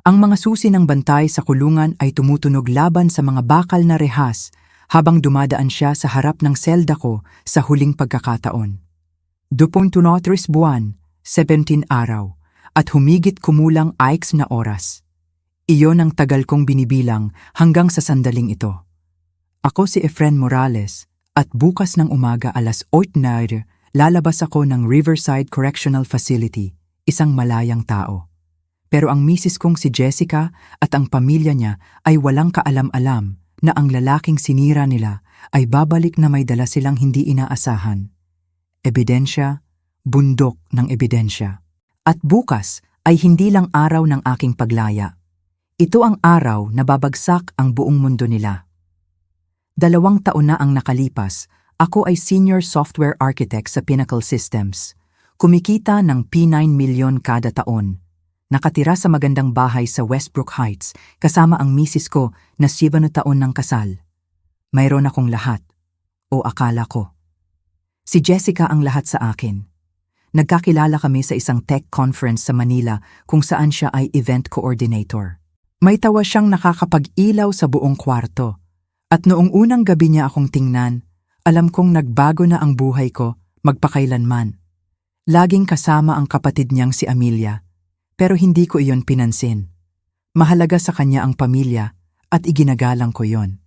Ang mga susi ng bantay sa kulungan ay tumutunog laban sa mga bakal na rehas habang dumadaan siya sa harap ng selda ko sa huling pagkakataon. 23 buwan, 17 araw, at humigit kumulang AIX na oras. Iyon ang tagal kong binibilang hanggang sa sandaling ito. Ako si Efren Morales at bukas ng umaga alas 8:00 lalabas ako ng Riverside Correctional Facility, isang malayang tao. Pero ang misis kong si Jessica at ang pamilya niya ay walang kaalam-alam na ang lalaking sinira nila ay babalik na may dala silang hindi inaasahan. Ebidensya, bundok ng ebidensya. At bukas ay hindi lang araw ng aking paglaya. Ito ang araw na babagsak ang buong mundo nila. 2 taon na ang nakalipas, ako ay senior software architect sa Pinnacle Systems. Kumikita ng P9 milyon kada taon. Nakatira sa magandang bahay sa Westbrook Heights kasama ang misis ko na 7 taon ng kasal. Mayroon akong lahat, o akala ko. Si Jessica ang lahat sa akin. Nagkakilala kami sa isang tech conference sa Manila kung saan siya ay event coordinator. May tawa siyang nakakapag-ilaw sa buong kwarto. At noong unang gabi niya akong tingnan, alam kong nagbago na ang buhay ko magpakailanman. Laging kasama ang kapatid niyang si Amelia. Pero hindi ko iyon pinansin. Mahalaga sa kanya ang pamilya at iginagalang ko yon.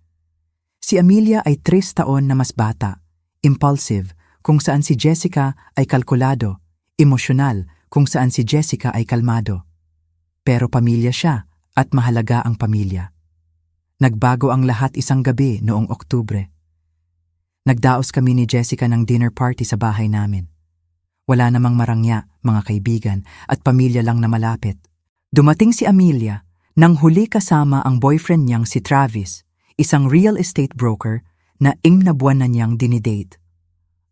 Si Amelia ay 3 taon na mas bata, impulsive kung saan si Jessica ay kalkulado, emosyonal kung saan si Jessica ay kalmado. Pero pamilya siya at mahalaga ang pamilya. Nagbago ang lahat isang gabi noong Oktubre. Nagdaos kami ni Jessica ng dinner party sa bahay namin. Wala namang marangya, mga kaibigan, at pamilya lang na malapit. Dumating si Amelia, nang huli kasama ang boyfriend niyang si Travis, isang real estate broker na 6 na buwan na niyang dinidate.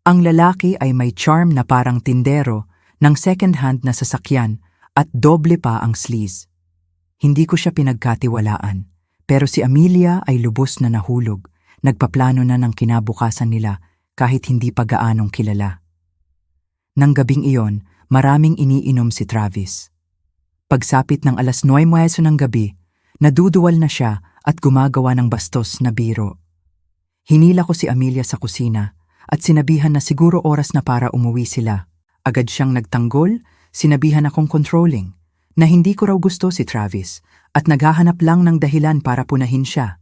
Ang lalaki ay may charm na parang tindero ng second-hand na sasakyan at doble pa ang sleaze. Hindi ko siya pinagkatiwalaan, pero si Amelia ay lubos na nahulog, nagpaplano na ng kinabukasan nila kahit hindi pa gaanong kilala. Nang gabing iyon, maraming iniinom si Travis. Pagsapit ng alas 9 ng gabi, naduduwal na siya at gumagawa ng bastos na biro. Hinila ko si Amelia sa kusina at sinabihan na siguro oras na para umuwi sila. Agad siyang nagtanggol, sinabihan akong controlling, na hindi ko raw gusto si Travis at naghahanap lang ng dahilan para punahin siya.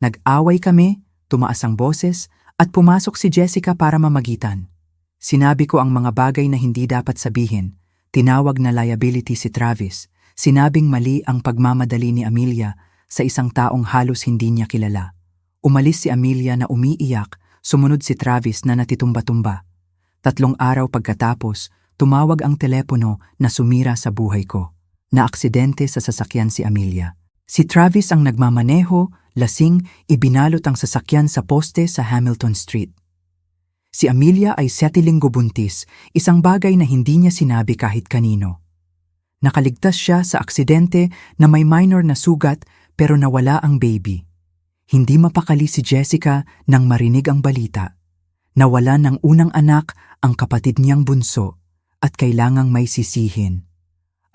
Nag-away kami, tumaas ang boses at pumasok si Jessica para mamagitan. Sinabi ko ang mga bagay na hindi dapat sabihin, tinawag na liability si Travis, sinabing mali ang pagmamadali ni Amelia sa isang taong halos hindi niya kilala. Umalis si Amelia na umiiyak, sumunod si Travis na natitumba-tumba. 3 araw pagkatapos, tumawag ang telepono na sumira sa buhay ko. Naaksidente sa sasakyan si Amelia. Si Travis ang nagmamaneho, lasing, ibinalot ang sasakyan sa poste sa Hamilton Street. Si Amelia ay 7 linggo buntis, isang bagay na hindi niya sinabi kahit kanino. Nakaligtas siya sa aksidente na may minor na sugat pero nawala ang baby. Hindi mapakali si Jessica nang marinig ang balita. Nawala ng unang anak ang kapatid niyang bunso at kailangang may sisihin.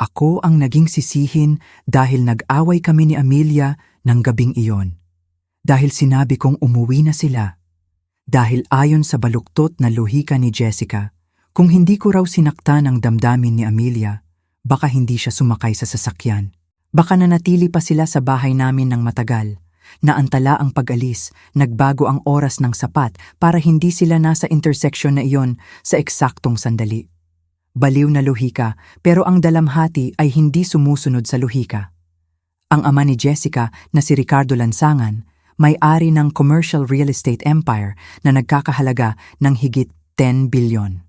Ako ang naging sisihin dahil nag-away kami ni Amelia ng gabing iyon. Dahil sinabi kong umuwi na sila. Dahil ayon sa baluktot na lohika ni Jessica, kung hindi ko raw sinaktan ang damdamin ni Amelia, baka hindi siya sumakay sa sasakyan. Baka nanatili pa sila sa bahay namin ng matagal. Naantala ang pag-alis, nagbago ang oras ng sapat para hindi sila nasa intersection na iyon sa eksaktong sandali. Baliw na lohika, pero ang dalamhati ay hindi sumusunod sa lohika. Ang ama ni Jessica na si Ricardo Lansangan, may-ari ng commercial real estate empire na nagkakahalaga ng higit 10 bilyon.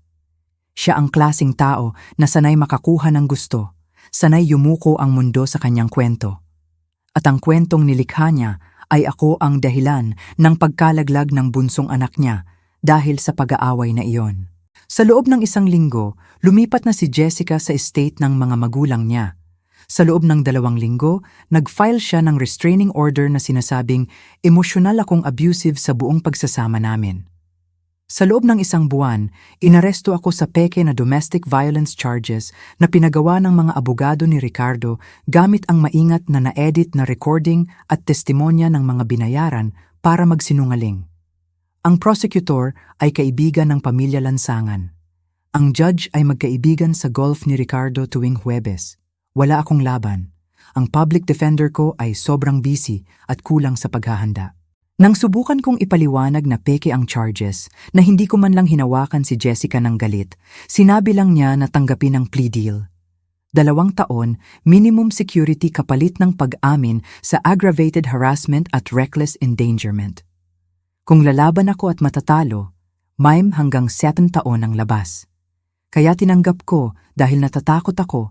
Siya ang klasing tao na sanay makakuha ng gusto, sanay yumuko ang mundo sa kanyang kwento. At ang kwentong nilikha niya ay ako ang dahilan ng pagkalaglag ng bunsong anak niya dahil sa pag-aaway na iyon. Sa loob ng 1 linggo, lumipat na si Jessica sa estate ng mga magulang niya. Sa loob ng 2 linggo, nag-file siya ng restraining order na sinasabing emosyonal akong abusive sa buong pagsasama namin. Sa loob ng isang buwan, inaresto ako sa peke na domestic violence charges na pinagawa ng mga abogado ni Ricardo gamit ang maingat na na-edit na recording at testimonya ng mga binayaran para magsinungaling. Ang prosecutor ay kaibigan ng pamilya Lansangan. Ang judge ay magkaibigan sa golf ni Ricardo tuwing Huwebes. Wala akong laban. Ang public defender ko ay sobrang busy at kulang sa paghahanda. Nang subukan kong ipaliwanag na peke ang charges, na hindi ko man lang hinawakan si Jessica ng galit, sinabi lang niya na tanggapin ang plea deal. 2 taon, minimum security kapalit ng pag-amin sa aggravated harassment at reckless endangerment. Kung lalaban ako at matatalo, mime hanggang 7 taon ang labas. Kaya tinanggap ko dahil natatakot ako,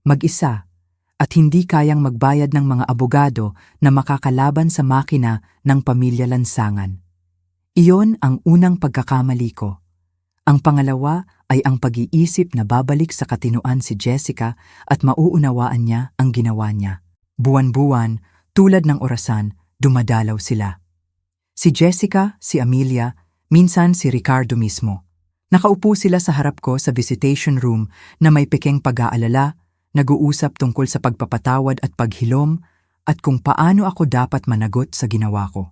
mag-isa, at hindi kayang magbayad ng mga abogado na makakalaban sa makina ng pamilya Lansangan. Iyon ang unang pagkakamali ko. Ang pangalawa ay ang pag-iisip na babalik sa katinuan si Jessica at mauunawaan niya ang ginawa niya. Buwan-buwan, tulad ng orasan, dumadalaw sila. Si Jessica, si Amelia, minsan si Ricardo mismo. Nakaupo sila sa harap ko sa visitation room na may pekeng pag-aalala, nag-uusap tungkol sa pagpapatawad at paghilom at kung paano ako dapat managot sa ginawa ko.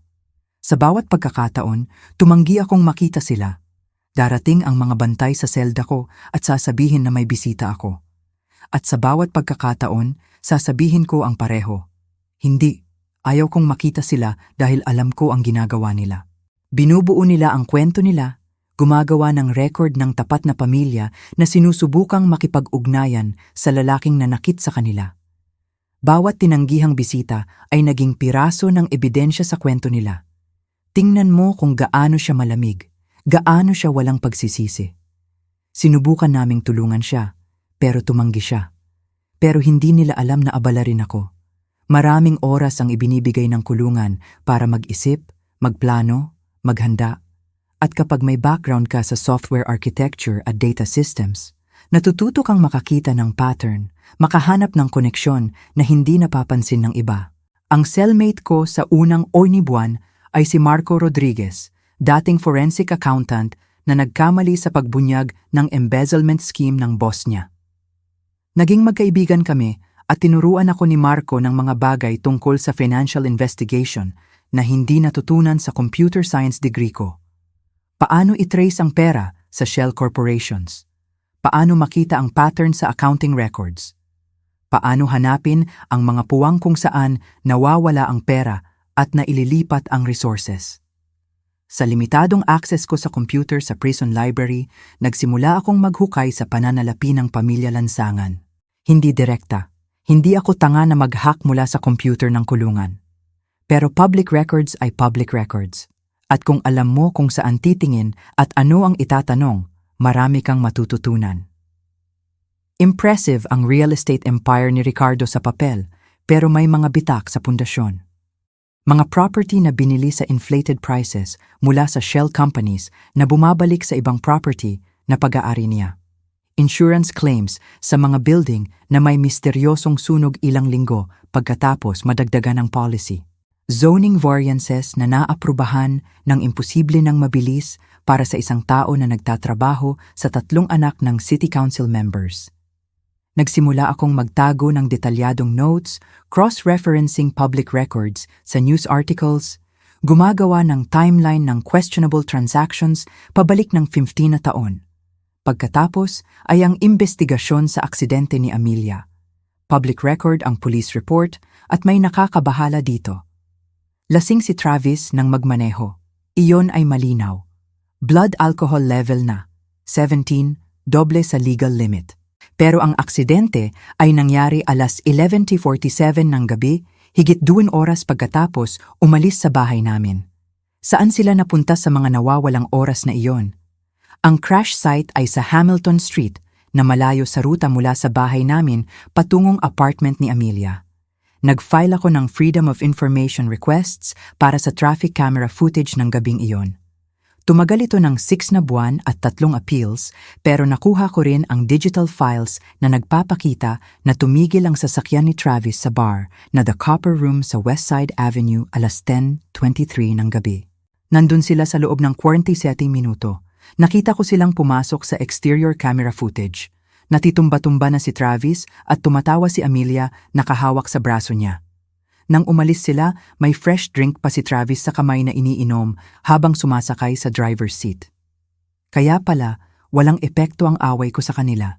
Sa bawat pagkakataon, tumanggi akong makita sila. Darating ang mga bantay sa selda ko at sasabihin na may bisita ako. At sa bawat pagkakataon, sasabihin ko ang pareho. Hindi, ayaw kong makita sila dahil alam ko ang ginagawa nila. Binubuo nila ang kwento nila, gumagawa ng record ng tapat na pamilya na sinusubukang makipag-ugnayan sa lalaking nanakit sa kanila. Bawat tinanggihang bisita ay naging piraso ng ebidensya sa kwento nila. Tingnan mo kung gaano siya malamig, gaano siya walang pagsisisi. Sinubukan naming tulungan siya, pero tumanggi siya. Pero hindi nila alam na abala rin ako. Maraming oras ang ibinibigay ng kulungan para mag-isip, magplano, maghanda. At kapag may background ka sa software architecture at data systems, natututo kang makakita ng pattern, makahanap ng koneksyon na hindi napapansin ng iba. Ang cellmate ko sa unang buwan ay si Marco Rodriguez, dating forensic accountant na nagkamali sa pagbunyag ng embezzlement scheme ng boss niya. Naging magkaibigan kami at tinuruan ako ni Marco ng mga bagay tungkol sa financial investigation na hindi natutunan sa computer science degree ko. Paano i-trace ang pera sa shell corporations? Paano makita ang pattern sa accounting records? Paano hanapin ang mga puwang kung saan nawawala ang pera at naililipat ang resources? Sa limitadong access ko sa computer sa prison library, nagsimula akong maghukay sa pananalapi ng pamilya Lansangan. Hindi direkta. Hindi ako tanga na mag-hack mula sa computer ng kulungan. Pero public records ay public records. At kung alam mo kung saan titingin at ano ang itatanong, marami kang matututunan. Impressive ang real estate empire ni Ricardo sa papel, pero may mga bitak sa pundasyon. Mga property na binili sa inflated prices mula sa shell companies na bumabalik sa ibang property na pag-aari niya. Insurance claims sa mga building na may misteryosong sunog ilang linggo pagkatapos madagdagan ng policy. Zoning variances na naaprubahan ng imposible ng mabilis para sa isang tao na nagtatrabaho sa 3 anak ng city council members. Nagsimula akong magtago ng detalyadong notes, cross-referencing public records sa news articles, gumagawa ng timeline ng questionable transactions pabalik ng 15 na taon. Pagkatapos ay ang investigasyon sa aksidente ni Amelia. Public record ang police report at may nakakabahala dito. Lasing si Travis nang magmaneho. Iyon ay malinaw. Blood alcohol level na, 17, doble sa legal limit. Pero ang aksidente ay nangyari alas 11:47 ng gabi, higit 2 oras pagkatapos umalis sa bahay namin. Saan sila napunta sa mga nawawalang oras na iyon? Ang crash site ay sa Hamilton Street, na malayo sa ruta mula sa bahay namin patungong apartment ni Amelia. Nag-file ako ng Freedom of Information requests para sa traffic camera footage ng gabing iyon. Tumagal ito ng 6 na buwan at 3 appeals, pero nakuha ko rin ang digital files na nagpapakita na tumigil ang sasakyan ni Travis sa bar na The Copper Room sa Westside Avenue alas 10:23 ng gabi. Nandun sila sa loob ng 47 minuto, Nakita ko silang pumasok sa exterior camera footage. Natitumba-tumba na si Travis at tumatawa si Amelia nakahawak sa braso niya. Nang umalis sila, may fresh drink pa si Travis sa kamay na iniinom habang sumasakay sa driver's seat. Kaya pala, walang epekto ang away ko sa kanila.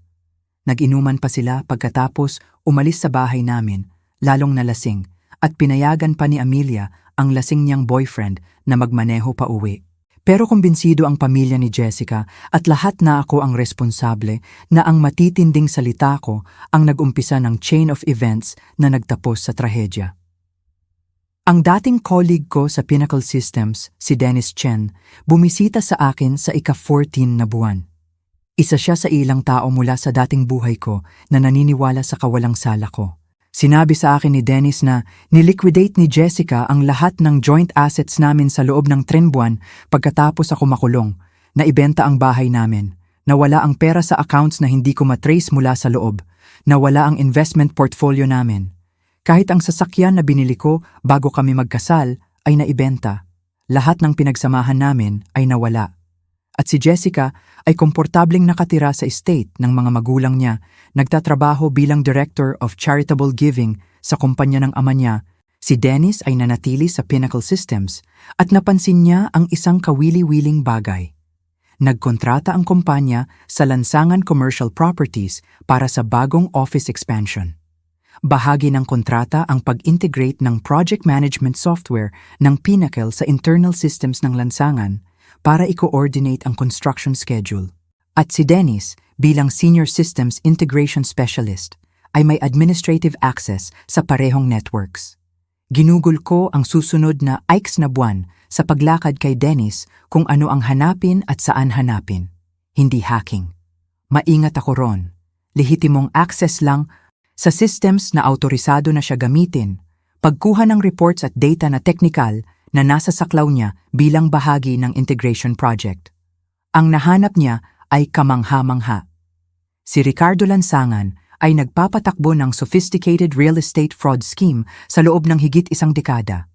Nag-inuman pa sila pagkatapos umalis sa bahay namin, lalong nalasing, at pinayagan pa ni Amelia ang lasing niyang boyfriend na magmaneho pa uwi. Pero kumbinsido ang pamilya ni Jessica at lahat na ako ang responsable na ang matitinding salita ko ang nag-umpisa ng chain of events na nagtapos sa trahedya. Ang dating colleague ko sa Pinnacle Systems, si Dennis Chen, bumisita sa akin sa ika-14 na buwan. Isa siya sa ilang tao mula sa dating buhay ko na naniniwala sa kawalang sala ko. Sinabi sa akin ni Dennis na niliquidate ni Jessica ang lahat ng joint assets namin sa loob ng 3 buwan pagkatapos ako makulong, na ibenta ang bahay namin, nawala ang pera sa accounts na hindi ko matrace mula sa loob, nawala ang investment portfolio namin. Kahit ang sasakyan na binili ko bago kami magkasal ay naibenta, lahat ng pinagsamahan namin ay nawala. At si Jessica ay komportableng nakatira sa estate ng mga magulang niya, nagtatrabaho bilang Director of Charitable Giving sa kumpanya ng ama niya. Si Dennis ay nanatili sa Pinnacle Systems at napansin niya ang isang kawili-wiling bagay. Nagkontrata ang kumpanya sa Lansangan Commercial Properties para sa bagong office expansion. Bahagi ng kontrata ang pag-integrate ng project management software ng Pinnacle sa internal systems ng Lansangan para i-coordinate ang construction schedule. At si Dennis, bilang Senior Systems Integration Specialist, ay may administrative access sa parehong networks. Ginugol ko ang susunod na X na buwan sa paglakad kay Dennis kung ano ang hanapin at saan hanapin. Hindi hacking. Maingat ako ron. Lehitimong access lang sa systems na autorisado na siya gamitin, pagkuha ng reports at data na technical na nasa saklaw niya bilang bahagi ng integration project. Ang nahanap niya ay kamangha-mangha. Si Ricardo Lansangan ay nagpapatakbo ng sophisticated real estate fraud scheme sa loob ng higit 1 dekada.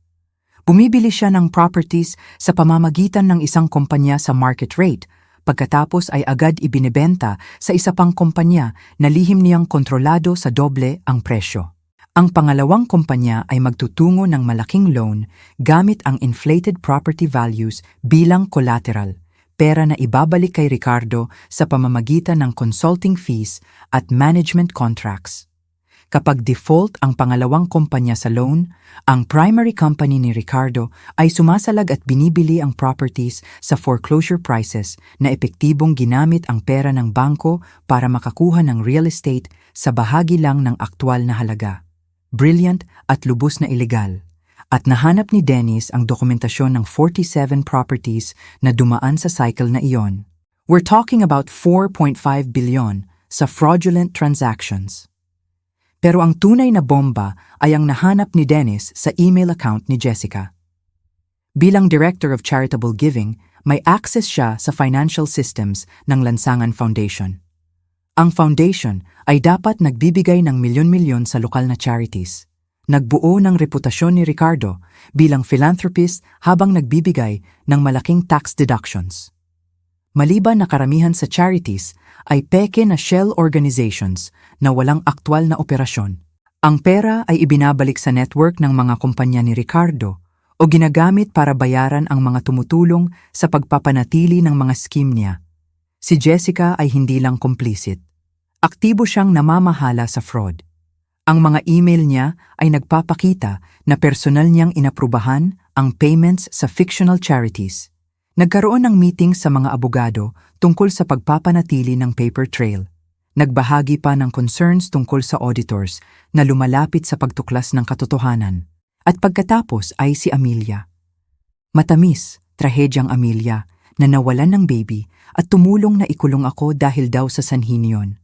Bumibili siya ng properties sa pamamagitan ng isang kumpanya sa market rate, pagkatapos ay agad ibinebenta sa isa pang kumpanya na lihim niyang kontrolado sa doble ang presyo. Ang pangalawang kumpanya ay magtutungo ng malaking loan gamit ang inflated property values bilang collateral, pera na ibabalik kay Ricardo sa pamamagitan ng consulting fees at management contracts. Kapag default ang pangalawang kumpanya sa loan, ang primary company ni Ricardo ay sumasalag at binibili ang properties sa foreclosure prices na epektibong ginamit ang pera ng bangko para makakuha ng real estate sa bahagi lang ng aktwal na halaga. Brilliant at lubos na ilegal. At nahanap ni Dennis ang dokumentasyon ng 47 properties na dumaan sa cycle na iyon. We're talking about 4.5 billion sa fraudulent transactions. Pero ang tunay na bomba ay ang nahanap ni Dennis sa email account ni Jessica. Bilang Director of Charitable Giving, may access siya sa financial systems ng Lansangan Foundation. Ang foundation ay dapat nagbibigay ng milyon-milyon sa lokal na charities. Nagbuo ng reputasyon ni Ricardo bilang philanthropist habang nagbibigay ng malaking tax deductions. Maliban na karamihan sa charities ay peke na shell organizations na walang aktwal na operasyon. Ang pera ay ibinabalik sa network ng mga kumpanya ni Ricardo o ginagamit para bayaran ang mga tumutulong sa pagpapanatili ng mga scheme niya. Si Jessica ay hindi lang complicit. Aktibo siyang namamahala sa fraud. Ang mga email niya ay nagpapakita na personal niyang inaprubahan ang payments sa fictional charities. Nagkaroon ng meeting sa mga abogado tungkol sa pagpapanatili ng paper trail. Nagbahagi pa ng concerns tungkol sa auditors na lumalapit sa pagtuklas ng katotohanan. At pagkatapos ay si Amelia. Matamis, trahedyang Amelia na nawalan ng baby at tumulong na ikulong ako dahil daw sa sanhi niyon.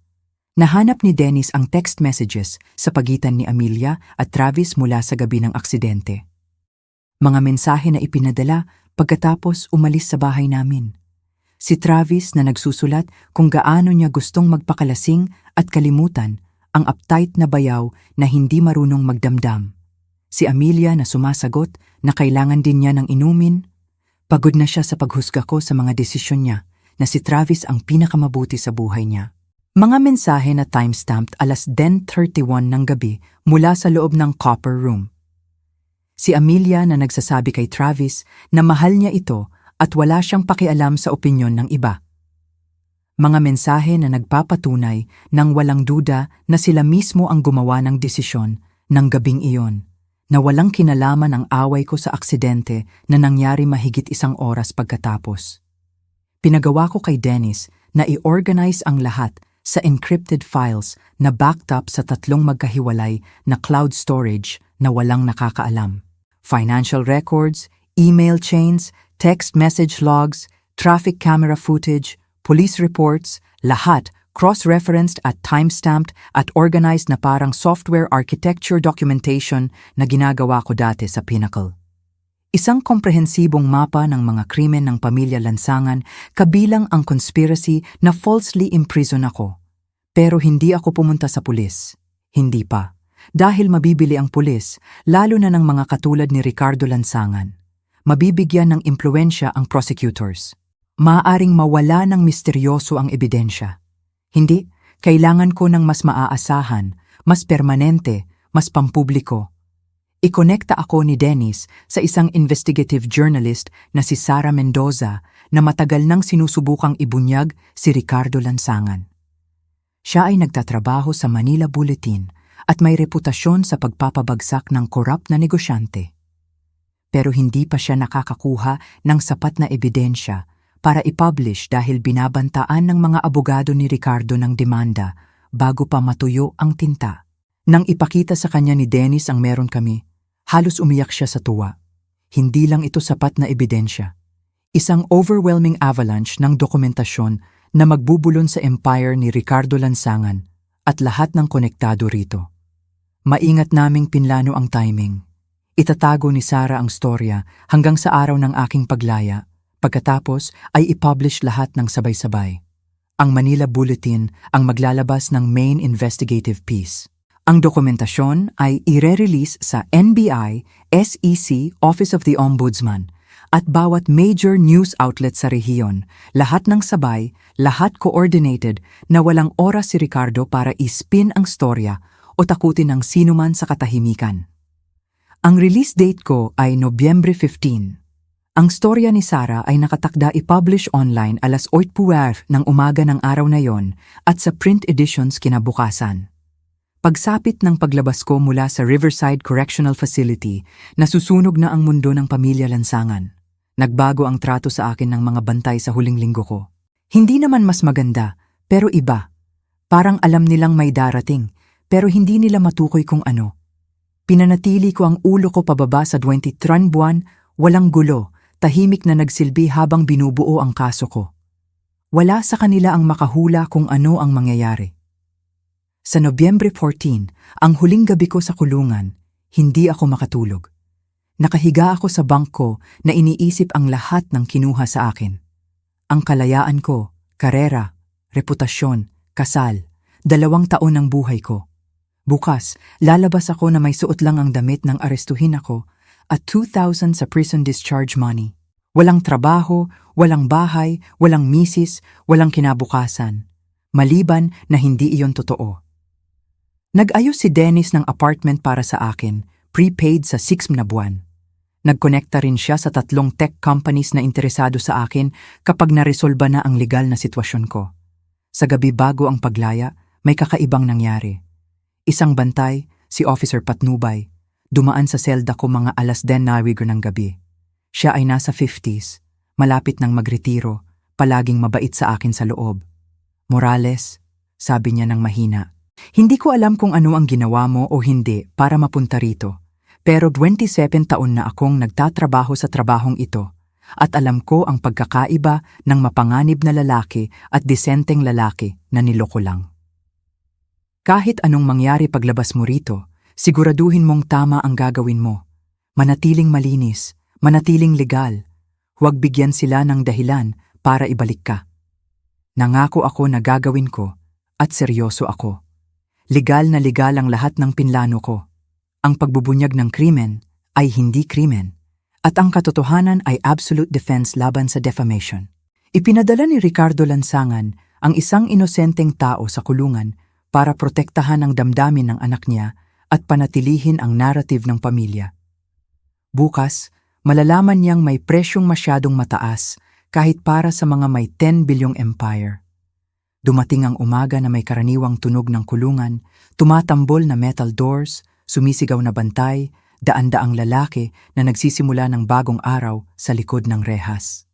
Nahanap ni Dennis ang text messages sa pagitan ni Amelia at Travis mula sa gabi ng aksidente. Mga mensahe na ipinadala pagkatapos umalis sa bahay namin. Si Travis na nagsusulat kung gaano niya gustong magpakalasing at kalimutan ang uptight na bayaw na hindi marunong magdamdam. Si Amelia na sumasagot na kailangan din niya ng inumin. Pagod na siya sa paghusga ko sa mga desisyon niya, na si Travis ang pinakamabuti sa buhay niya. Mga mensahe na timestamped 10:31 ng gabi mula sa loob ng copper room. Si Amelia na nagsasabi kay Travis na mahal niya ito at wala siyang pakialam sa opinyon ng iba. Mga mensahe na nagpapatunay ng walang duda na sila mismo ang gumawa ng desisyon ng gabing iyon, na walang kinalaman ang away ko sa aksidente na nangyari mahigit 1 oras pagkatapos. Pinagawa ko kay Dennis na i-organize ang lahat sa encrypted files na backed up sa 3 magkahiwalay na cloud storage na walang nakakaalam. Financial records, email chains, text message logs, traffic camera footage, police reports, lahat cross-referenced at timestamped at organized na parang software architecture documentation na ginagawa ko dati sa Pinnacle. Isang komprehensibong mapa ng mga krimen ng pamilya Lansangan, kabilang ang conspiracy na falsely imprison ako. Pero hindi ako pumunta sa pulis. Hindi pa. Dahil mabibili ang pulis, lalo na ng mga katulad ni Ricardo Lansangan. Mabibigyan ng impluensya ang prosecutors. Maaaring mawala ng misteryoso ang ebidensya. Hindi, kailangan ko ng mas maaasahan, mas permanente, mas pampubliko. Ikonekta ako ni Dennis sa isang investigative journalist na si Sara Mendoza na matagal nang sinusubukang ibunyag si Ricardo Lansangan. Siya ay nagtatrabaho sa Manila Bulletin at may reputasyon sa pagpapabagsak ng korap na negosyante. Pero hindi pa siya nakakakuha ng sapat na ebidensya para i-publish dahil binabantaan ng mga abogado ni Ricardo ng demanda bago pa matuyo ang tinta. Nang ipakita sa kanya ni Dennis ang meron kami, halos umiyak siya sa tuwa. Hindi lang ito sapat na ebidensya. Isang overwhelming avalanche ng dokumentasyon na magbubulon sa empire ni Ricardo Lansangan at lahat ng konektado rito. Maingat naming pinlano ang timing. Itatago ni Sara ang storya hanggang sa araw ng aking paglaya. Pagkatapos ay i-publish lahat ng sabay-sabay. Ang Manila Bulletin ang maglalabas ng main investigative piece. Ang dokumentasyon ay ire-release sa NBI, SEC, Office of the Ombudsman, at bawat major news outlet sa rehiyon, lahat ng sabay, lahat coordinated na walang oras si Ricardo para ispin ang storya o takutin ng sinuman sa katahimikan. Ang release date ko ay Nobyembre 15. Ang storya ni Sara ay nakatakda i-publish online 8:00 ng umaga ng araw na yon at sa print editions kinabukasan. Pagsapit ng paglabas ko mula sa Riverside Correctional Facility, nasusunog na ang mundo ng pamilya Lansangan. Nagbago ang trato sa akin ng mga bantay sa huling linggo ko. Hindi naman mas maganda, pero iba. Parang alam nilang may darating, pero hindi nila matukoy kung ano. Pinanatili ko ang ulo ko pababa sa 23 buwan, walang gulo, tahimik na nagsilbi habang binubuo ang kaso ko. Wala sa kanila ang makahula kung ano ang mangyayari. Sa Nobyembre 14, ang huling gabi ko sa kulungan, hindi ako makatulog. Nakahiga ako sa bangko na iniisip ang lahat ng kinuha sa akin. Ang kalayaan ko, karera, reputasyon, kasal, 2 taon ng buhay ko. Bukas, lalabas ako na may suot lang ang damit nang arestuhin ako at 2,000 sa prison discharge money. Walang trabaho, walang bahay, walang misis, walang kinabukasan. Maliban na hindi iyon totoo. Nag-ayos si Dennis ng apartment para sa akin, prepaid sa 6 na buwan. Nagkonekta rin siya sa 3 tech companies na interesado sa akin kapag naresolba na ang legal na sitwasyon ko. Sa gabi bago ang paglaya, may kakaibang nangyari. Isang bantay, si Officer Patnubay, dumaan sa selda ko mga 10:00 ng gabi. Siya ay nasa 50s, malapit nang magretiro, palaging mabait sa akin sa loob. "Morales," sabi niya ng mahina. "Hindi ko alam kung ano ang ginawa mo o hindi para mapunta rito. Pero 27 taon na akong nagtatrabaho sa trabahong ito at alam ko ang pagkakaiba ng mapanganib na lalaki at disenteng lalaki na niloko lang. Kahit anong mangyari paglabas mo rito, siguraduhin mong tama ang gagawin mo. Manatiling malinis, manatiling legal. Huwag bigyan sila ng dahilan para ibalik ka." Nangako ako na gagawin ko at seryoso ako. Legal na legal ang lahat ng pinlano ko. Ang pagbubunyag ng krimen ay hindi krimen at ang katotohanan ay absolute defense laban sa defamation. Ipinadala ni Ricardo Lansangan ang isang inosenteng tao sa kulungan para protektahan ang damdamin ng anak niya at panatilihin ang narrative ng pamilya. Bukas, malalaman niyang may presyong masyadong mataas kahit para sa mga may 10 bilyong empire. Dumating ang umaga na may karaniwang tunog ng kulungan, tumatambol na metal doors, sumisigaw na bantay, daan-daang lalaki na nagsisimula ng bagong araw sa likod ng rehas.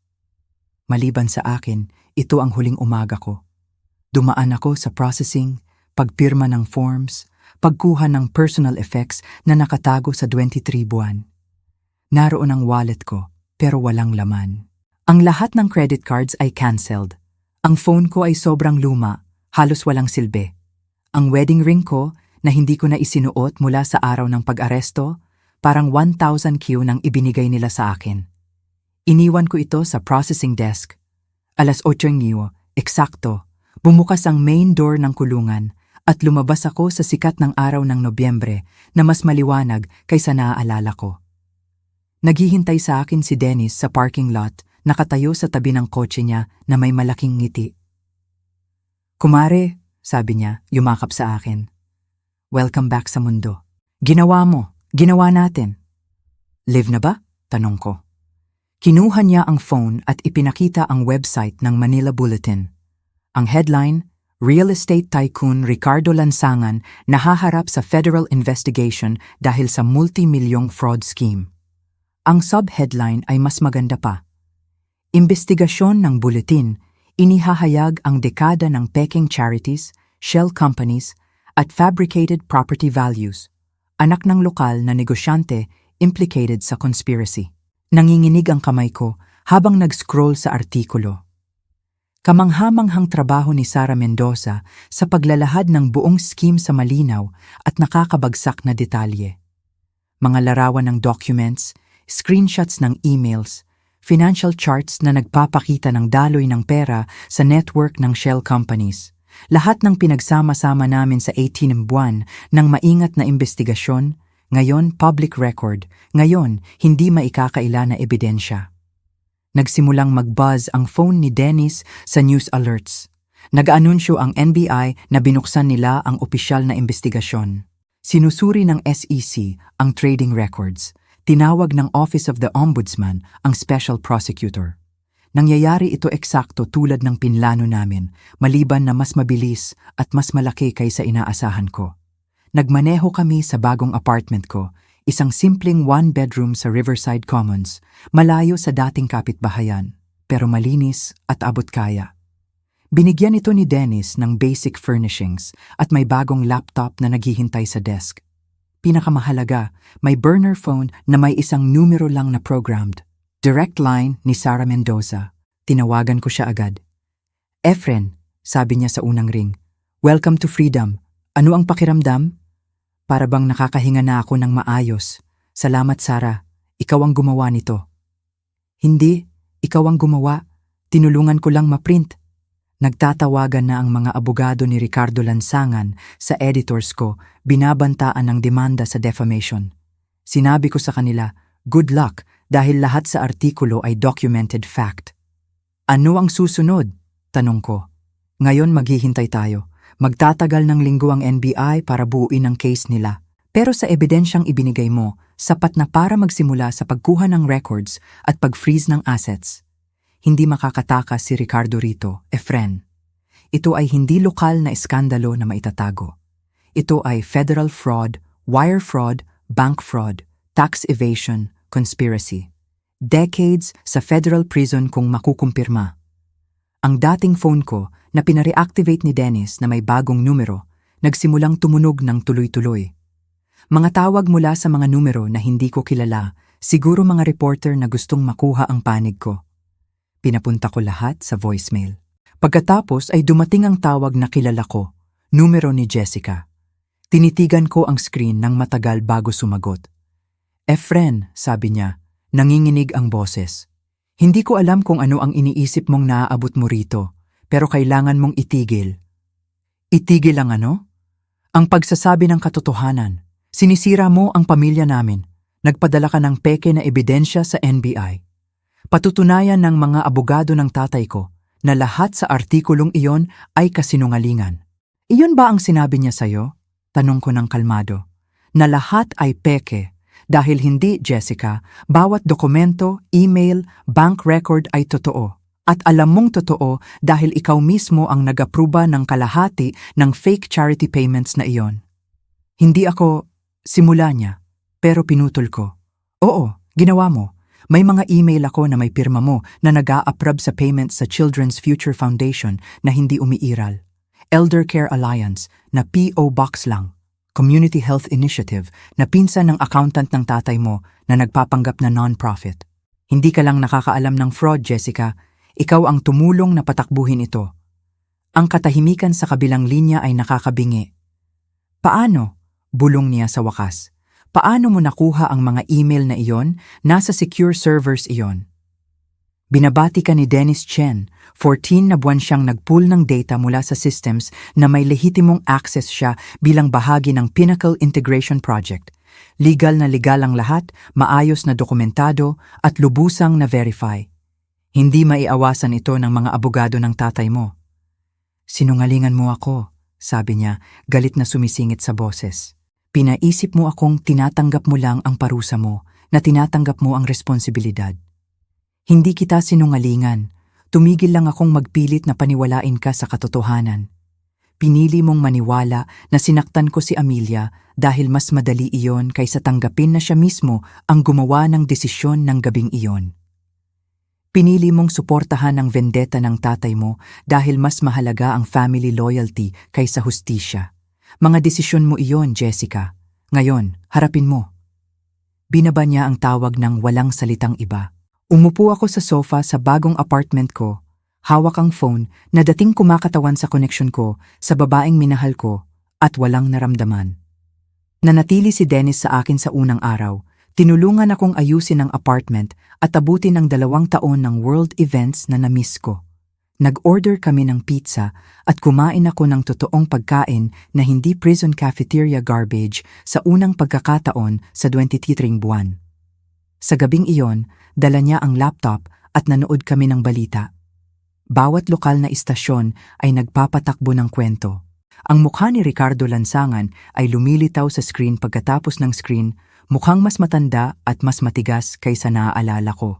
Maliban sa akin, ito ang huling umaga ko. Dumaan ako sa processing, pagpirma ng forms, pagkuha ng personal effects na nakatago sa 23 buwan. Naroon ang wallet ko, pero walang laman. Ang lahat ng credit cards ay cancelled. Ang phone ko ay sobrang luma, halos walang silbi. Ang wedding ring ko, na hindi ko na isinuot mula sa araw ng pag-aresto, parang 1,000 Q nang ibinigay nila sa akin. Iniwan ko ito sa processing desk. 8:00 eksakto, bumukas ang main door ng kulungan at lumabas ako sa sikat ng araw ng Nobyembre na mas maliwanag kaysa naaalala ko. Naghihintay sa akin si Dennis sa parking lot, nakatayo sa tabi ng kotse niya na may malaking ngiti. "Kumare," sabi niya, yumakap sa akin. "Welcome back sa mundo. Ginawa mo, ginawa natin." "Live na ba?" tanong ko. Kinuha niya ang phone at ipinakita ang website ng Manila Bulletin. Ang headline, Real Estate Tycoon Ricardo Lansangan nahaharap sa federal investigation dahil sa multi-milyong fraud scheme. Ang subheadline ay mas maganda pa. Imbestigasyon ng bulletin, inihahayag ang dekada ng peking charities, shell companies, at fabricated property values, anak ng lokal na negosyante implicated sa conspiracy. Nanginginig ang kamay ko habang nag-scroll sa artikulo. Kamanghamanghang trabaho ni Sara Mendoza sa paglalahad ng buong scheme sa malinaw at nakakabagsak na detalye. Mga larawan ng documents, screenshots ng emails, financial charts na nagpapakita ng daloy ng pera sa network ng shell companies. Lahat ng pinagsama-sama namin sa 18 buwan ng maingat na investigasyon, ngayon public record, ngayon hindi maikakaila na ebidensya. Nagsimulang mag-buzz ang phone ni Dennis sa news alerts. Nag-anunsyo ang NBI na binuksan nila ang opisyal na investigasyon. Sinusuri ng SEC ang trading records. Tinawag ng Office of the Ombudsman ang special prosecutor. Nangyayari ito eksakto tulad ng pinlano namin, maliban na mas mabilis at mas malaki kaysa inaasahan ko. Nagmaneho kami sa bagong apartment ko, isang simpleng one-bedroom sa Riverside Commons, malayo sa dating kapitbahayan, pero malinis at abot-kaya. Binigyan ito ni Dennis ng basic furnishings at may bagong laptop na naghihintay sa desk. Pinakamahalaga, may burner phone na may isang numero lang na programmed. Direct line ni Sara Mendoza. Tinawagan ko siya agad. "Efren," sabi niya sa unang ring. "Welcome to freedom. Ano ang pakiramdam?" Para bang nakakahinga na ako ng maayos. "Salamat, Sara. Ikaw ang gumawa nito." "Hindi, ikaw ang gumawa. Tinulungan ko lang ma-print." Nagtatawagan na ang mga abogado ni Ricardo Lansangan sa editors ko, binabantaan ng demanda sa defamation. Sinabi ko sa kanila, good luck dahil lahat sa artikulo ay documented fact. "Ano ang susunod?" tanong ko. "Ngayon maghihintay tayo. Magtatagal ng linggo ang NBI para buuin ang case nila. Pero sa ebidensyang ibinigay mo, sapat na para magsimula sa pagkuha ng records at pag-freeze ng assets. Hindi makakatakas si Ricardo rito, Efren. Ito ay hindi lokal na eskandalo na maitatago. Ito ay federal fraud, wire fraud, bank fraud, tax evasion, conspiracy. Decades sa federal prison kung makukumpirma. Ang dating phone ko na pinareactivate ni Dennis na may bagong numero, nagsimulang tumunog ng tuloy-tuloy. Mga tawag mula sa mga numero na hindi ko kilala, siguro mga reporter na gustong makuha ang panig ko. Pinapunta ko lahat sa voicemail. Pagkatapos ay dumating ang tawag na kilala ko, numero ni Jessica. Tinitigan ko ang screen ng matagal bago sumagot. "Efren," sabi niya, nanginginig ang boses. "Hindi ko alam kung ano ang iniisip mong naaabot mo rito, pero kailangan mong itigil." "Itigil ang ano?" "Ang pagsasabi ng katotohanan. Sinisira mo ang pamilya namin. Nagpadala ka ng peke na ebidensya sa NBI. Patutunayan ng mga abogado ng tatay ko na lahat sa artikulong iyon ay kasinungalingan. Iyon ba ang sinabi niya sa'yo? Tanong ko ng kalmado. Na lahat ay peke. Dahil hindi, Jessica, bawat dokumento, email, bank record ay totoo. At alam mong totoo dahil ikaw mismo ang nag-apruba ng kalahati ng fake charity payments na iyon. Hindi ako simula niya, pero pinutol ko. Oo, ginawa mo. May mga email ako na may pirma mo na nag-a-approve sa payments sa Children's Future Foundation na hindi umiiral. Elder Care Alliance na P.O. Box lang. Community Health Initiative na pinsan ng accountant ng tatay mo na nagpapanggap na non-profit. Hindi ka lang nakakaalam ng fraud, Jessica. Ikaw ang tumulong na patakbuhin ito. Ang katahimikan sa kabilang linya ay nakakabingi. Paano? Bulong niya sa wakas. Paano mo nakuha ang mga email na iyon? Nasa secure servers iyon. Binabati ka ni Dennis Chen. 14 na buwan siyang nagpull ng data mula sa systems na may lehitimong access siya bilang bahagi ng Pinnacle Integration Project. Legal na legal ang lahat, maayos na dokumentado at lubusang na verify. Hindi maiawasan ito ng mga abogado ng tatay mo. Sinungalingan mo ako, sabi niya, galit na sumisingit sa boses. Pinaisip mo akong tinatanggap mo lang ang parusa mo, na tinatanggap mo ang responsibilidad. Hindi kita sinungalingan. Tumigil lang akong magpilit na paniwalain ka sa katotohanan. Pinili mong maniwala na sinaktan ko si Amelia dahil mas madali iyon kaysa tanggapin na siya mismo ang gumawa ng desisyon ng gabing iyon. Pinili mong suportahan ang vendetta ng tatay mo dahil mas mahalaga ang family loyalty kaysa hustisya. Mga desisyon mo iyon, Jessica. Ngayon, harapin mo. Binaba niya ang tawag ng walang salitang iba. Umupo ako sa sofa sa bagong apartment ko. Hawak ang phone na dating kumakatawan sa connection ko sa babaeng minahal ko at walang naramdaman. Nanatili si Dennis sa akin sa unang araw. Tinulungan akong ayusin ang apartment at abutin ang 2 taon ng world events na na-miss ko. Nag-order kami ng pizza at kumain ako ng totoong pagkain na hindi prison cafeteria garbage sa unang pagkakataon sa 23 buwan. Sa gabing iyon, dala niya ang laptop at nanood kami ng balita. Bawat lokal na istasyon ay nagpapatakbo ng kwento. Ang mukha ni Ricardo Lansangan ay lumilitaw sa screen pagkatapos ng screen, mukhang mas matanda at mas matigas kaysa naaalala ko.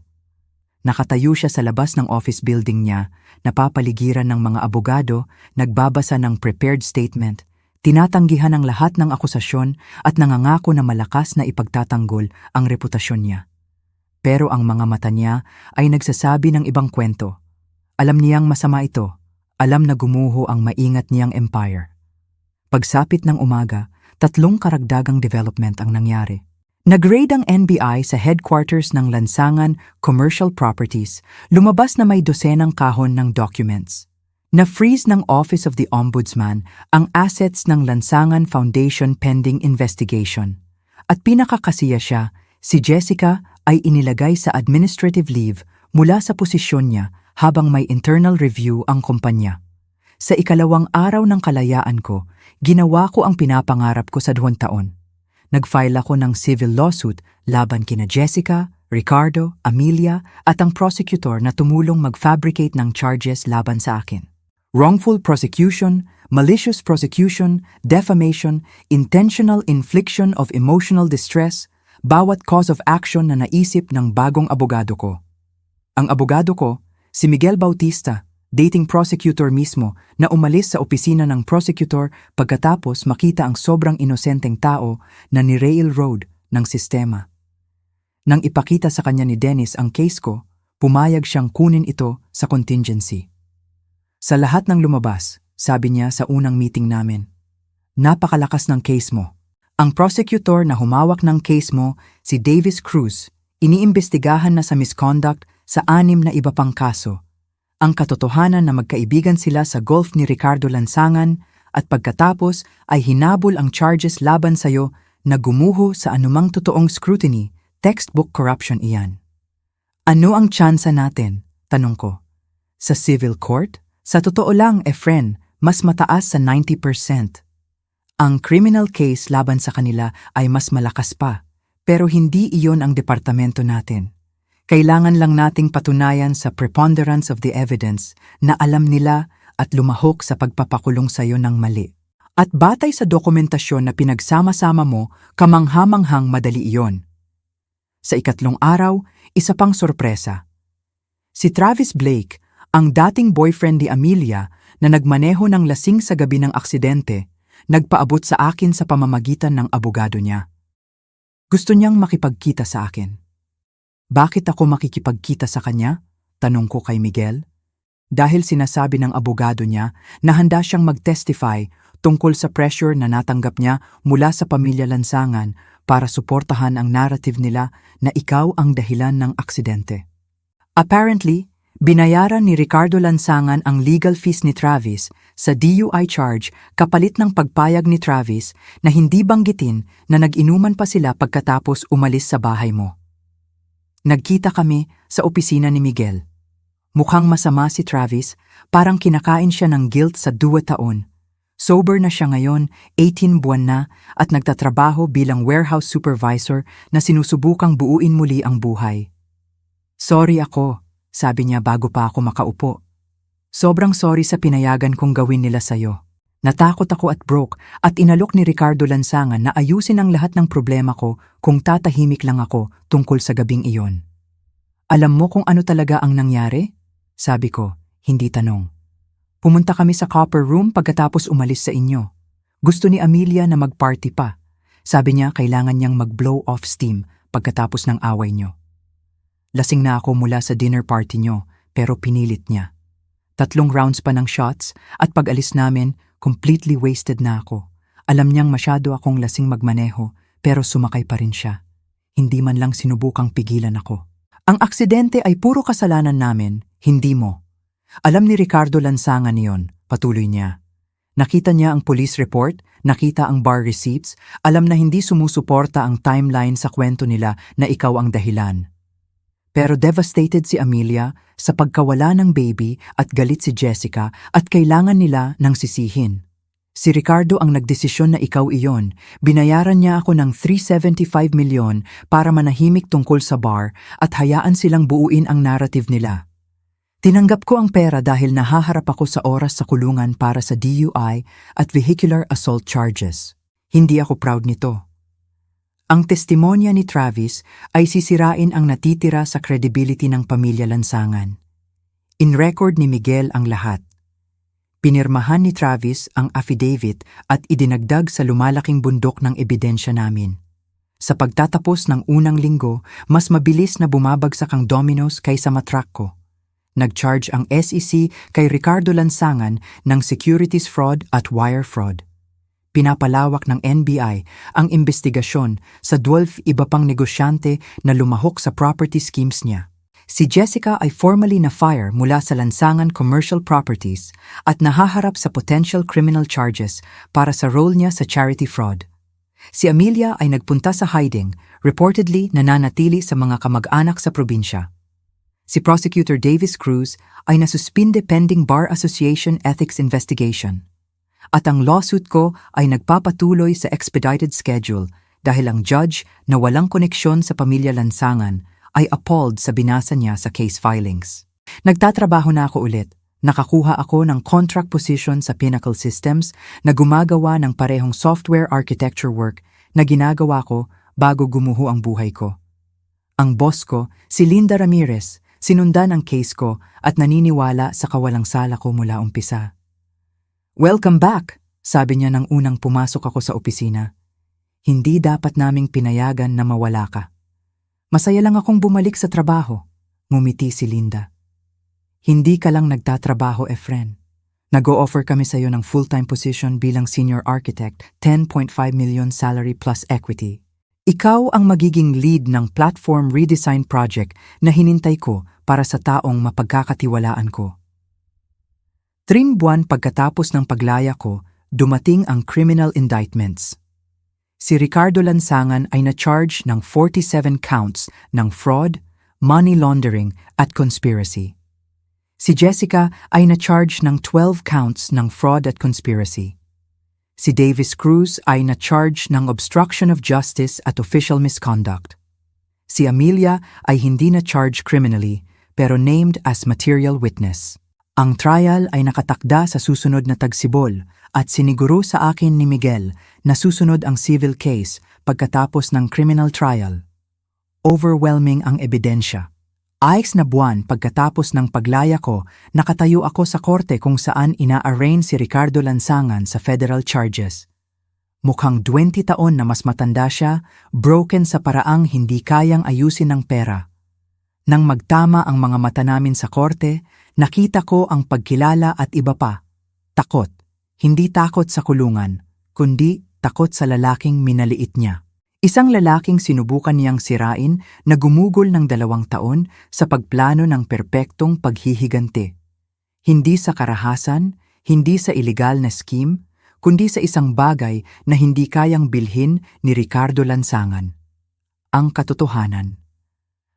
Nakatayo siya sa labas ng office building niya, napapaligiran ng mga abogado, nagbabasa ng prepared statement, tinatanggihan ang lahat ng akusasyon at nangangako na malakas na ipagtatanggol ang reputasyon niya. Pero ang mga mata niya ay nagsasabi ng ibang kwento. Alam niyang masama ito, alam na gumuho ang maingat niyang empire. Pagsapit ng umaga, 3 karagdagang development ang nangyari. Nag-raid ang NBI sa headquarters ng Lansangan Commercial Properties, lumabas na may dosenang kahon ng documents. Na-freeze ng Office of the Ombudsman ang assets ng Lansangan Foundation pending investigation. At pinakakasiya siya, si Jessica ay inilagay sa administrative leave mula sa posisyon niya habang may internal review ang kumpanya. Sa ikalawang araw ng kalayaan ko, ginawa ko ang pinapangarap ko sa 2 taon. Nag-file ako ng civil lawsuit laban kina Jessica, Ricardo, Amelia at ang prosecutor na tumulong mag-fabricate ng charges laban sa akin. Wrongful prosecution, malicious prosecution, defamation, intentional infliction of emotional distress, bawat cause of action na naisip ng bagong abogado ko. Ang abogado ko, si Miguel Bautista, dating prosecutor mismo na umalis sa opisina ng prosecutor pagkatapos makita ang sobrang inosenteng tao na ni-railroad ng sistema. Nang ipakita sa kanya ni Dennis ang case ko, pumayag siyang kunin ito sa contingency. Sa lahat ng lumabas, sabi niya sa unang meeting namin, napakalakas ng case mo. Ang prosecutor na humawak ng case mo, si Davis Cruz, iniimbestigahan na sa misconduct sa 6 na iba pang kaso. Ang katotohanan na magkaibigan sila sa golf ni Ricardo Lansangan at pagkatapos ay hinabol ang charges laban sa'yo na gumuho sa anumang totoong scrutiny, textbook corruption iyan. Ano ang tsansa natin? Tanong ko. Sa civil court? Sa totoo lang, Efren, mas mataas sa 90%. Ang criminal case laban sa kanila ay mas malakas pa, pero hindi iyon ang departamento natin. Kailangan lang nating patunayan sa preponderance of the evidence na alam nila at lumahok sa pagpapakulong sa'yo ng mali. At batay sa dokumentasyon na pinagsama-sama mo, kamangha-manghang madali iyon. Sa ikatlong araw, isa pang sorpresa. Si Travis Blake, ang dating boyfriend ni Amelia na nagmaneho ng lasing sa gabi ng aksidente, nagpaabot sa akin sa pamamagitan ng abogado niya. Gusto niyang makipagkita sa akin. Bakit ako makikipagkita sa kanya? Tanong ko kay Miguel. Dahil sinasabi ng abogado niya na handa siyang mag-testify tungkol sa pressure na natanggap niya mula sa pamilya Lansangan para suportahan ang narrative nila na ikaw ang dahilan ng aksidente. Apparently, binayaran ni Ricardo Lansangan ang legal fees ni Travis sa DUI charge kapalit ng pagpayag ni Travis na hindi banggitin na nag-inuman pa sila pagkatapos umalis sa bahay mo. Nagkita kami sa opisina ni Miguel. Mukhang masama si Travis, parang kinakain siya ng guilt sa 2 taon. Sober na siya ngayon, 18 buwan na at nagtatrabaho bilang warehouse supervisor na sinusubukang buuin muli ang buhay. Sorry ako, sabi niya bago pa ako makaupo. Sobrang sorry sa pinayagan kong gawin nila sa'yo. Natakot ako at broke at inalok ni Ricardo Lansangan na ayusin ang lahat ng problema ko kung tatahimik lang ako tungkol sa gabing iyon. Alam mo kung ano talaga ang nangyari? Sabi ko, hindi tanong. Pumunta kami sa copper room pagkatapos umalis sa inyo. Gusto ni Amelia na mag-party pa. Sabi niya kailangan niyang mag-blow off steam pagkatapos ng away niyo. Lasing na ako mula sa dinner party niyo pero pinilit niya. 3 rounds pa ng shots at pag-alis namin, completely wasted na ako. Alam niyang masyado akong lasing magmaneho pero sumakay pa rin siya. Hindi man lang sinubukang pigilan ako. Ang aksidente ay puro kasalanan namin, hindi mo. Alam ni Ricardo Lansangan niyon, patuloy niya. Nakita niya ang police report, nakita ang bar receipts, alam na hindi sumusuporta ang timeline sa kwento nila na ikaw ang dahilan. Pero devastated si Amelia sa pagkawala ng baby at galit si Jessica at kailangan nila ng sisihin. Si Ricardo ang nagdesisyon na ikaw iyon. Binayaran niya ako ng 375 milyon para manahimik tungkol sa bar at hayaan silang buuin ang narrative nila. Tinanggap ko ang pera dahil nahaharap ako sa oras sa kulungan para sa DUI at vehicular assault charges. Hindi ako proud nito. Ang testimonya ni Travis ay sisirain ang natitira sa credibility ng pamilya Lansangan. In record ni Miguel ang lahat. Pinirmahan ni Travis ang affidavit at idinagdag sa lumalaking bundok ng ebidensya namin. Sa pagtatapos ng unang linggo, mas mabilis na bumabagsak ang dominoes kaysa matrack ko. Nag-charge ang SEC kay Ricardo Lansangan ng securities fraud at wire fraud. Pinapalawak ng NBI ang investigasyon sa 12 iba pang negosyante na lumahok sa property schemes niya. Si Jessica ay formally na-fire mula sa Lansangan Commercial Properties at nahaharap sa potential criminal charges para sa role niya sa charity fraud. Si Amelia ay nagpunta sa hiding, reportedly nananatili sa mga kamag-anak sa probinsya. Si Prosecutor Davis Cruz ay nasuspinde pending Bar Association ethics investigation. At ang lawsuit ko ay nagpapatuloy sa expedited schedule dahil ang judge na walang koneksyon sa pamilya Lansangan ay appalled sa binasa niya sa case filings. Nagtatrabaho na ako ulit. Nakakuha ako ng contract position sa Pinnacle Systems na gumagawa ng parehong software architecture work na ginagawa ko bago gumuho ang buhay ko. Ang boss ko, si Linda Ramirez, sinundan ang case ko at naniniwala sa kawalang sala ko mula umpisa. "Welcome back," sabi niya nang unang pumasok ako sa opisina. "Hindi dapat naming pinayagan na mawala ka." "Masaya lang akong bumalik sa trabaho," ngumiti si Linda. "Hindi ka lang nagtatrabaho, Efren. Nag-o-offer kami sa iyo ng full-time position bilang senior architect, 10.5 million salary plus equity. Ikaw ang magiging lead ng platform redesign project na hinintay ko para sa taong mapagkakatiwalaan ko." 3 buwan pagkatapos ng paglaya ko, dumating ang criminal indictments. Si Ricardo Lansangan ay na-charge ng 47 counts ng fraud, money laundering at conspiracy. Si Jessica ay na-charge ng 12 counts ng fraud at conspiracy. Si Davis Cruz ay na-charge ng obstruction of justice at official misconduct. Si Amelia ay hindi na charged criminally pero named as material witness. Ang trial ay nakatakda sa susunod na tagsibol at siniguro sa akin ni Miguel na susunod ang civil case pagkatapos ng criminal trial. Overwhelming ang ebidensya. 6 na buwan pagkatapos ng paglaya ko, nakatayo ako sa korte kung saan ina-arraign si Ricardo Lansangan sa federal charges. Mukhang 20 taon na mas matanda siya, broken sa paraang hindi kayang ayusin ng pera. Nang magtama ang mga mata namin sa korte, nakita ko ang pagkilala at iba pa. Takot. Hindi takot sa kulungan, kundi takot sa lalaking minaliit niya. Isang lalaking sinubukan niyang sirain na gumugol ng 2 taon sa pagplano ng perpektong paghihiganti. Hindi sa karahasan, hindi sa iligal na scheme, kundi sa isang bagay na hindi kayang bilhin ni Ricardo Lansangan. Ang katotohanan.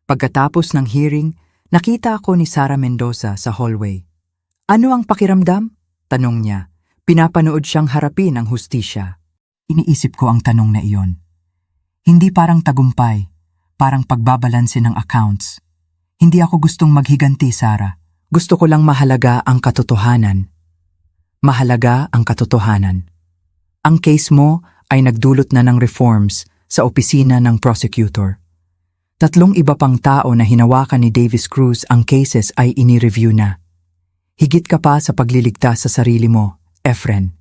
Pagkatapos ng hearing, nakita ako ni Sara Mendoza sa hallway. Ano ang pakiramdam? Tanong niya. Pinapanood siyang harapin ang hustisya. Iniisip ko ang tanong na iyon. Hindi parang tagumpay, parang pagbabalanse ng accounts. Hindi ako gustong maghiganti, Sara. Gusto ko lang mahalaga ang katotohanan. Mahalaga ang katotohanan. Ang case mo ay nagdulot na ng reforms sa opisina ng prosecutor. 3 iba pang tao na hinawakan ni Davis Cruz ang cases ay ini-review na. Higit ka pa sa pagliligtas sa sarili mo, Efren.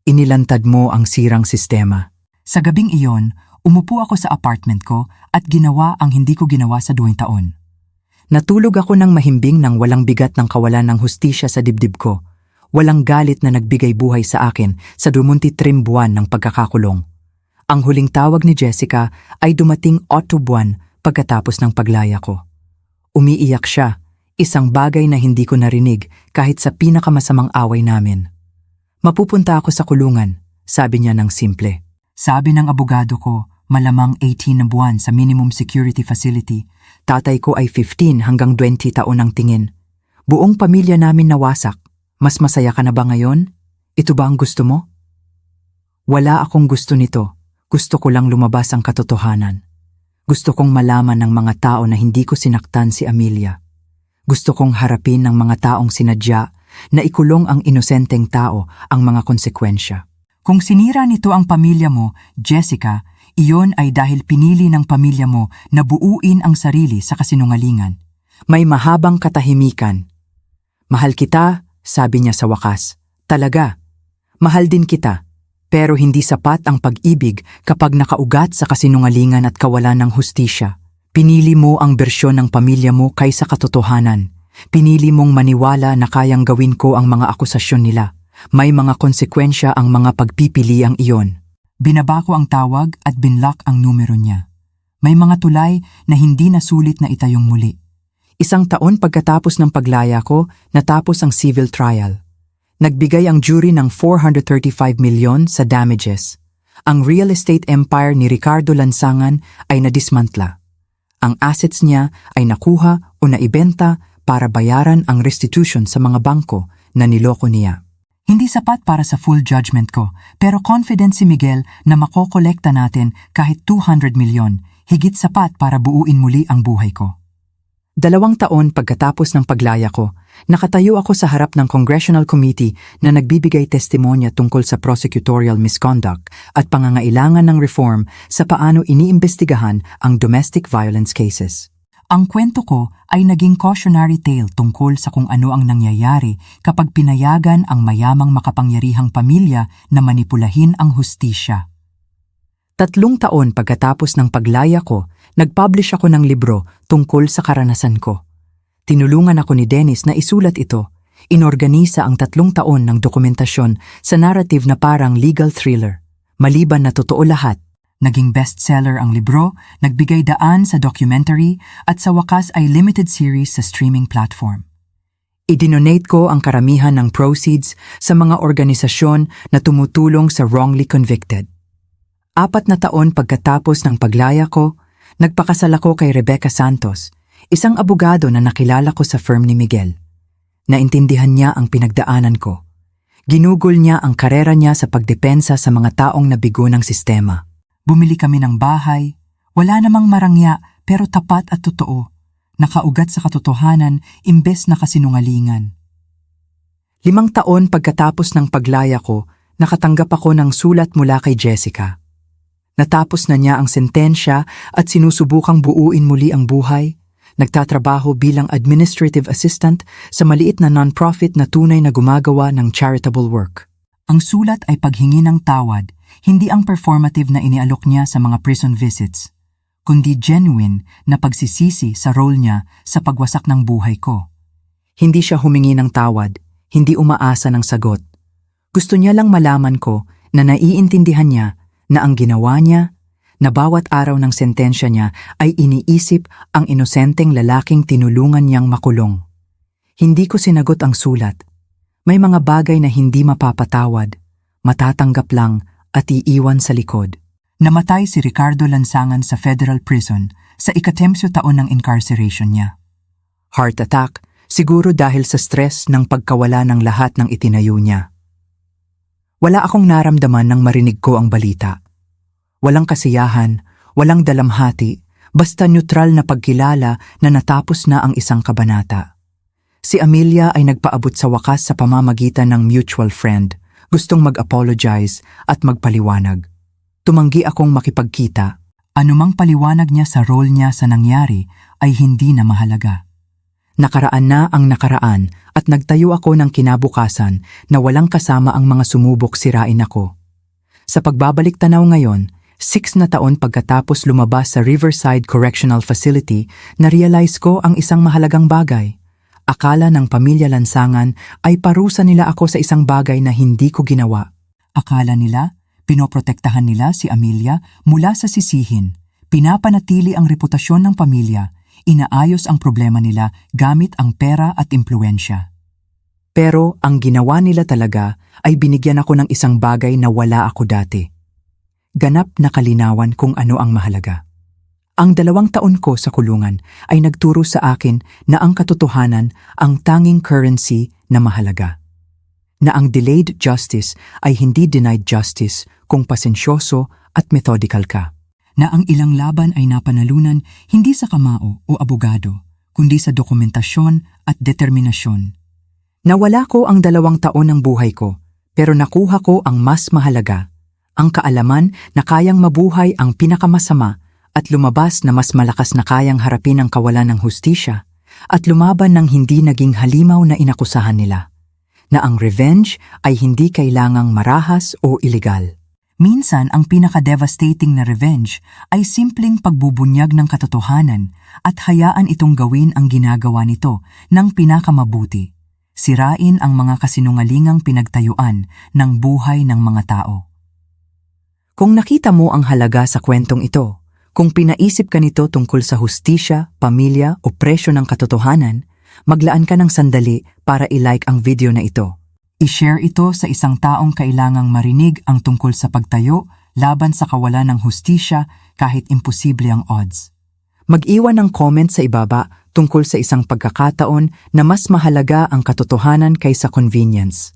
Inilantad mo ang sirang sistema. Sa gabing iyon, umupo ako sa apartment ko at ginawa ang hindi ko ginawa sa 2 taon. Natulog ako ng mahimbing nang walang bigat ng kawalan ng hustisya sa dibdib ko. Walang galit na nagbigay buhay sa akin sa 23 buwan ng pagkakakulong. Ang huling tawag ni Jessica ay dumating 8 buwan pagkatapos ng paglaya ko. Umiiyak siya, isang bagay na hindi ko narinig kahit sa pinakamasamang away namin. Mapupunta ako sa kulungan, sabi niya ng simple. Sabi ng abogado ko, malamang 18 na buwan sa minimum security facility. Tatay ko ay 15 hanggang 20 taon ang tingin. Buong pamilya namin nawasak. Mas masaya ka na ba ngayon? Ito ba ang gusto mo? Wala akong gusto nito. Gusto ko lang lumabas ang katotohanan. Gusto kong malaman ng mga tao na hindi ko sinaktan si Amelia. Gusto kong harapin ng mga taong sinadya na ikulong ang inosenteng tao ang mga konsekwensya. Kung sinira nito ang pamilya mo, Jessica, iyon ay dahil pinili ng pamilya mo na buuin ang sarili sa kasinungalingan. May mahabang katahimikan. Mahal kita, sabi niya sa wakas. Talaga, mahal din kita. Pero hindi sapat ang pag-ibig kapag nakaugat sa kasinungalingan at kawalan ng hustisya. Pinili mo ang bersyon ng pamilya mo kaysa katotohanan. Pinili mong maniwala na kayang gawin ko ang mga akusasyon nila. May mga konsekwensya ang mga pagpipiliang iyon. Binaba ko ang tawag at binlock ang numero niya. May mga tulay na hindi nasulit na itayong muli. 1 taon pagkatapos ng paglaya ko, natapos ang civil trial. Nagbigay ang jury ng 435 milyon sa damages. Ang real estate empire ni Ricardo Lansangan ay nadismantla. Ang assets niya ay nakuha o naibenta para bayaran ang restitution sa mga bangko na niloko niya. Hindi sapat para sa full judgment ko, pero confident si Miguel na makokolekta natin kahit 200 milyon, higit sapat para buuin muli ang buhay ko. 2 taon pagkatapos ng paglaya ko, nakatayo ako sa harap ng Congressional Committee na nagbibigay testimonya tungkol sa prosecutorial misconduct at pangangailangan ng reform sa paano iniimbestigahan ang domestic violence cases. Ang kwento ko ay naging cautionary tale tungkol sa kung ano ang nangyayari kapag pinayagan ang mayamang makapangyarihang pamilya na manipulahin ang hustisya. 3 taon pagkatapos ng paglaya ko, nag-publish ako ng libro tungkol sa karanasan ko. Tinulungan ako ni Dennis na isulat ito. Inorganisa ang 3 taon ng dokumentasyon sa narrative na parang legal thriller. Maliban na totoo lahat, naging bestseller ang libro, nagbigay daan sa documentary at sa wakas ay limited series sa streaming platform. Idinonate ko ang karamihan ng proceeds sa mga organisasyon na tumutulong sa wrongly convicted. 4 na taon pagkatapos ng paglaya ko, nagpakasal ako kay Rebecca Santos, isang abogado na nakilala ko sa firm ni Miguel. Naintindihan niya ang pinagdaanan ko. Ginugol niya ang karera niya sa pagdepensa sa mga taong nabigo ng sistema. Bumili kami ng bahay, wala namang marangya pero tapat at totoo, nakaugat sa katotohanan imbes na kasinungalingan. 5 taon pagkatapos ng paglaya ko, nakatanggap ako ng sulat mula kay Jessica. Natapos na niya ang sentensya at sinusubukang buuin muli ang buhay. Nagtatrabaho bilang administrative assistant sa maliit na non-profit na tunay na gumagawa ng charitable work. Ang sulat ay paghingi ng tawad, hindi ang performative na inialok niya sa mga prison visits, kundi genuine na pagsisisi sa role niya sa pagwasak ng buhay ko. Hindi siya humingi ng tawad, hindi umaasa ng sagot. Gusto niya lang malaman ko na naiintindihan niya na ang ginawa niya, na bawat araw ng sentensya niya ay iniisip ang inosenteng lalaking tinulungan niyang makulong. Hindi ko sinagot ang sulat. May mga bagay na hindi mapapatawad, matatanggap lang at iiwan sa likod. Namatay si Ricardo Lansangan sa federal prison sa 10 taon ng incarceration niya. Heart attack, siguro dahil sa stress ng pagkawala ng lahat ng itinayo niya. Wala akong naramdaman nang marinig ko ang balita. Walang kasiyahan, walang dalamhati, basta neutral na pagkilala na natapos na ang isang kabanata. Si Amelia ay nagpaabot sa wakas sa pamamagitan ng mutual friend, gustong mag-apologize at magpaliwanag. Tumanggi akong makipagkita. Anumang paliwanag niya sa role niya sa nangyari ay hindi na mahalaga. Nakaraan na ang nakaraan at nagtayo ako ng kinabukasan na walang kasama ang mga sumubok sirain ako. Sa pagbabalik tanaw ngayon, 6 na taon pagkatapos lumabas sa Riverside Correctional Facility, na-realize ko ang isang mahalagang bagay. Akala ng pamilya Lansangan ay parusa nila ako sa isang bagay na hindi ko ginawa. Akala nila, pinoprotektahan nila si Amelia mula sa sisihin, pinapanatili ang reputasyon ng pamilya, inaayos ang problema nila gamit ang pera at impluensya. Pero ang ginawa nila talaga ay binigyan ako ng isang bagay na wala ako dati. Ganap na kalinawan kung ano ang mahalaga. Ang 2 taon ko sa kulungan ay nagturo sa akin na ang katotohanan ang tanging currency na mahalaga. Na ang delayed justice ay hindi denied justice kung pasensyoso at methodical ka. Na ang ilang laban ay napanalunan hindi sa kamao o abogado, kundi sa dokumentasyon at determinasyon. Nawala ko ang 2 taon ng buhay ko, pero nakuha ko ang mas mahalaga. Ang kaalaman na kayang mabuhay ang pinakamasama at lumabas na mas malakas na kayang harapin ang kawalan ng hustisya at lumaban ng hindi naging halimaw na inakusahan nila. Na ang revenge ay hindi kailangang marahas o ilegal. Minsan ang pinaka-devastating na revenge ay simpleng pagbubunyag ng katotohanan at hayaan itong gawin ang ginagawa nito ng pinakamabuti. Sirain ang mga kasinungalingang pinagtayuan ng buhay ng mga tao. Kung nakita mo ang halaga sa kwentong ito, kung pinaisip ka nito tungkol sa hustisya, pamilya o presyo ng katotohanan, maglaan ka ng sandali para i-like ang video na ito. I-share ito sa isang taong kailangang marinig ang tungkol sa pagtayo laban sa kawalan ng hustisya kahit imposible ang odds. Mag-iwan ng comment sa ibaba tungkol sa isang pagkakataon na mas mahalaga ang katotohanan kaysa convenience.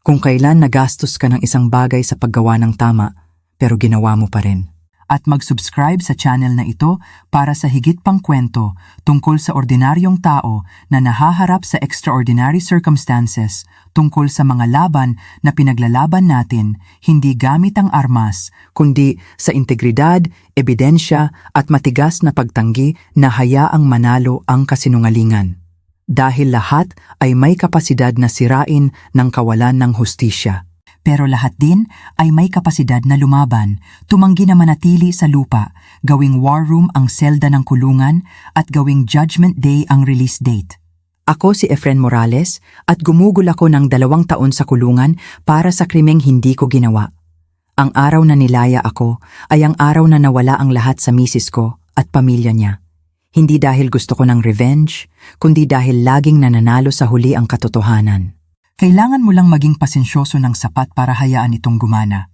Kung kailan nagastos ka ng isang bagay sa paggawa ng tama, pero ginawa mo pa rin. At mag-subscribe sa channel na ito para sa higit pang kwento tungkol sa ordinaryong tao na nahaharap sa extraordinary circumstances tungkol sa mga laban na pinaglalaban natin hindi gamit ang armas, kundi sa integridad, ebidensya at matigas na pagtanggi na hayaang manalo ang kasinungalingan. Dahil lahat ay may kapasidad na sirain ng kawalan ng hustisya. Pero lahat din ay may kapasidad na lumaban, tumanggi na manatili sa lupa, gawing war room ang selda ng kulungan at gawing judgment day ang release date. Ako si Efren Morales at gumugol ako ng 2 taon sa kulungan para sa krimeng hindi ko ginawa. Ang araw na nilaya ako ay ang araw na nawala ang lahat sa misis ko at pamilya niya. Hindi dahil gusto ko ng revenge, kundi dahil laging nananalo sa huli ang katotohanan. Kailangan mo lang maging pasensyoso ng sapat para hayaan itong gumana.